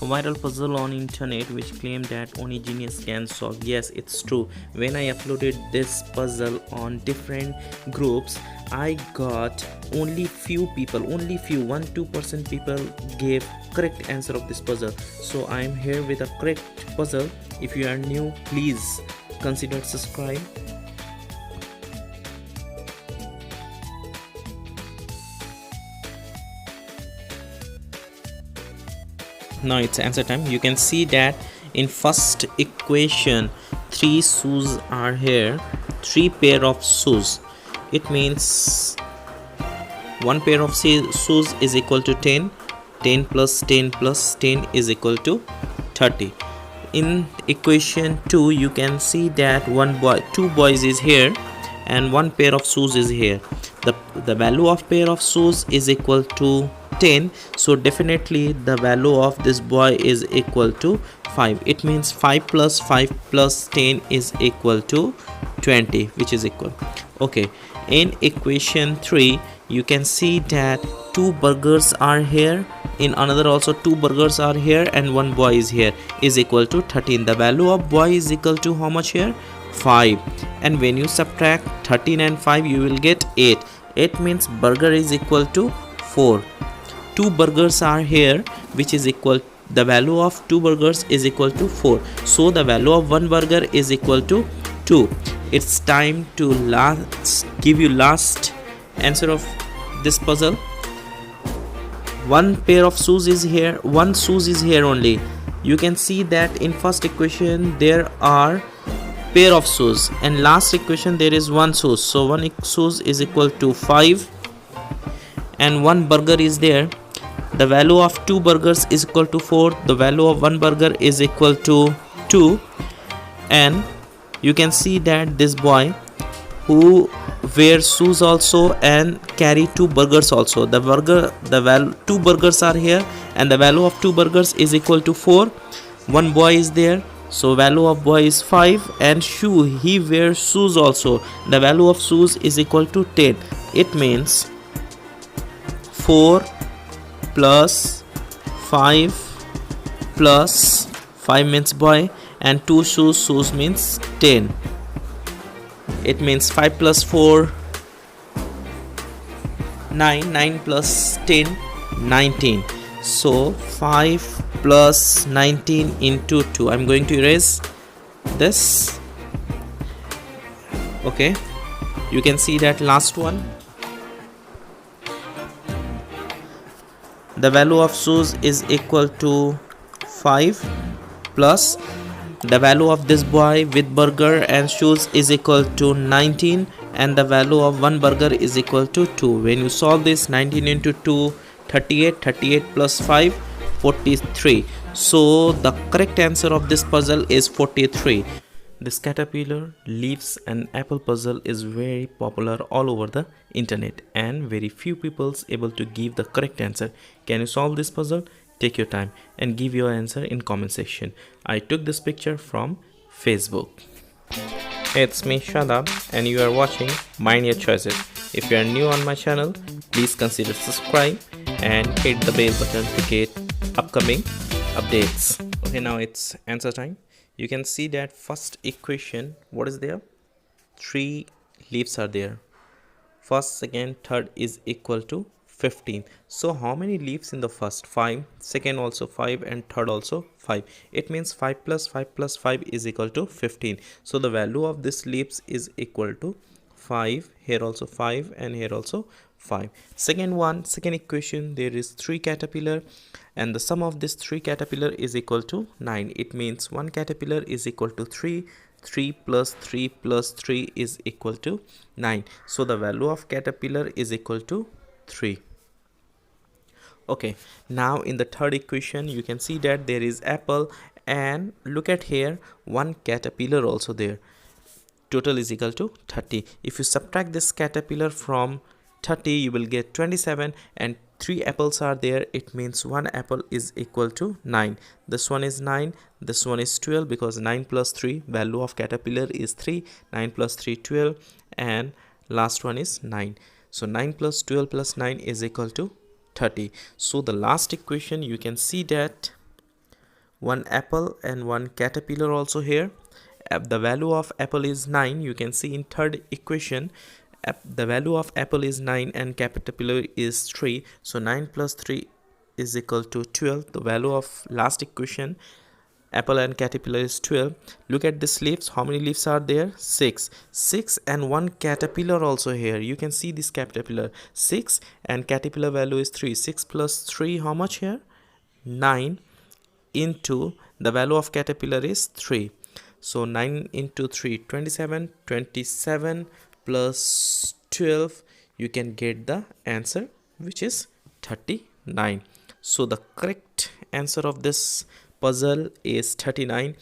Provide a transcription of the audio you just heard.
A viral puzzle on internet which claimed that only genius can solve. Yes, it's true. When I uploaded this puzzle on different groups, I got only few people, only few 1-2% people gave correct answer of this puzzle. So I am here with a correct puzzle. If you are new, please consider subscribe. Now it's answer time. You can see that in first equation 3 shoes are here, 3 pair of shoes. It means 1 pair of shoes is equal to 10, 10 plus 10 plus 10 is equal to 30. In equation 2 you can see that 2 boys is here and 1 pair of shoes is here. The value of pair of shoes is equal to 10, so definitely the value of this boy is equal to 5. It means 5 plus 5 plus 10 is equal to 20, which is equal. Okay, in equation 3 you can see that 2 burgers are here, in another also 2 burgers are here and 1 boy is here, is equal to 13. The value of boy is equal to how much here? 5. And when you subtract 13 and 5 you will get 8. It means burger is equal to 4. 2 burgers are here, which is equal, the value of 2 burgers is equal to 4. So the value of 1 burger is equal to 2. It's time to give you last answer of this puzzle. 1 pair of shoes is here, 1 shoes is here only. You can see that in first equation there are pair of shoes and last equation there is 1 shoes. So 1 shoes is equal to 5 and 1 burger is there. The value of 2 burgers is equal to 4. The value of 1 burger is equal to 2. And you can see that this boy who wears shoes also and carry 2 burgers also. 2 burgers are here and the value of 2 burgers is equal to 4. 1 boy is there, so value of boy is 5, and he wears shoes also. The value of shoes is equal to 10. It means 4 plus 5 plus 5 means boy and 2 shoes means 10. It means 5 plus 4 9 plus 10 19. So 5 plus 19 into 2. I'm going to erase this. Okay, you can see that last one. The value of shoes is equal to 5 plus the value of this boy with burger and shoes is equal to 19 and the value of 1 burger is equal to 2. When you solve this, 19 into 2, 38, 38 plus 5, 43. So the correct answer of this puzzle is 43. This caterpillar, leaves and apple puzzle is very popular all over the internet and very few people able to give the correct answer. Can you solve this puzzle? Take your time and give your answer in comment section. I took this picture from Facebook. It's me Shadab and you are watching Mind Your Choices. If you are new on my channel, please consider subscribe and hit the bell button to get upcoming updates. Okay, now it's answer time. You can see that first equation, what is there? 3 leaves are there. First, second, third is equal to 15. So how many leaves in the first? 5. Second also 5 and third also 5. It means 5 plus 5 plus 5 is equal to 15. So the value of this leaves is equal to 5. Here also 5 and here also 5. Second equation, there is 3 caterpillar and the sum of this 3 caterpillar is equal to 9. It means 1 caterpillar is equal to 3. 3 plus 3 plus 3 is equal to 9. So the value of caterpillar is equal to 3. Okay, now in the third equation you can see that there is apple and look at here, 1 caterpillar also there. Total is equal to 30. If you subtract this caterpillar from 30 you will get 27 and 3 apples are there. It means 1 apple is equal to 9. This one is 9, this one is 12 because 9 plus 3, value of caterpillar is 3. 9 plus 3 12 and last one is 9. So 9 plus 12 plus 9 is equal to 30. So the last equation you can see that one apple and one caterpillar also here. The value of apple is 9. You can see in third equation the value of apple is 9 and caterpillar is 3. So 9 plus 3 is equal to 12. The value of last equation, apple and caterpillar, is 12. Look at these leaves. How many leaves are there? 6 and one caterpillar also here. You can see this caterpillar, 6 and caterpillar value is 3. 6 plus 3, how much here? 9 into the value of caterpillar is 3. So 9 into 3, 27. 27 plus 12, you can get the answer, which is 39. So the correct answer of this puzzle is 39.